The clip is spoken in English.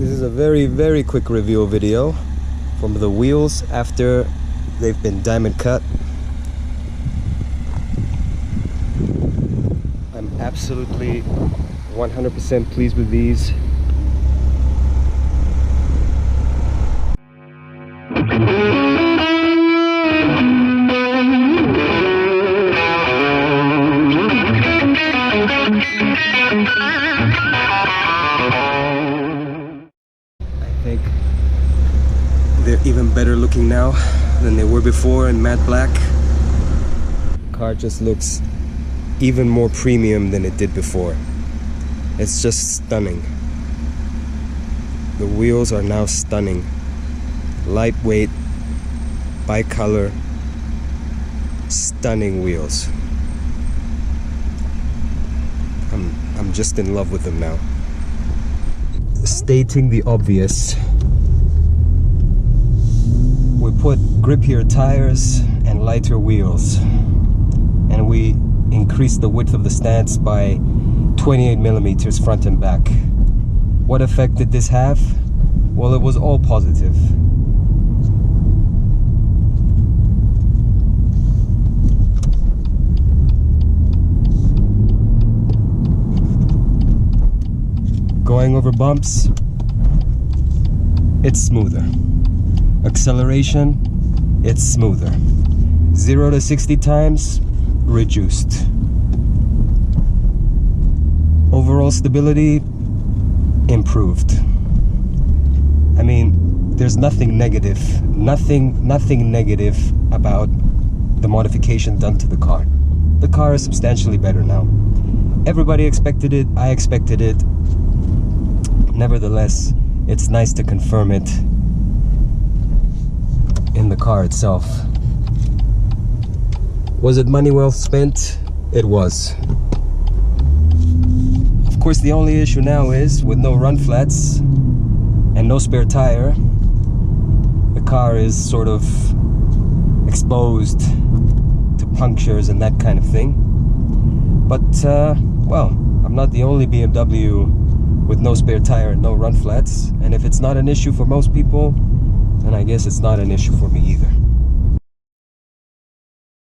This is a very quick review video from the wheels after they've been diamond cut. I'm absolutely 100% pleased with these. I think they're even better looking now than they were before in matte black. The car just looks even more premium than it did before. It's just stunning. The wheels are now stunning. Lightweight, bicolor, stunning wheels. I'm just in love with them now. Stating the obvious, we put grippier tires and lighter wheels, and we increased the width of the stance by 28 millimeters front and back. What effect did this have? Well, it was all positive. Going over bumps, it's smoother. Acceleration, it's smoother. 0 to 60 times, reduced. Overall stability, improved. I mean, there's nothing negative, nothing negative about the modification done to the car. The car is substantially better now. Everybody expected it, I expected it. Nevertheless, it's nice to confirm it in the car itself. Was it money well spent? It was. Of course, the only issue now is, with no run flats and no spare tire, the car is sort of exposed to punctures and that kind of thing. But, well, I'm not the only BMW with no spare tire and no run flats, and if it's not an issue for most people, then I guess it's not an issue for me either.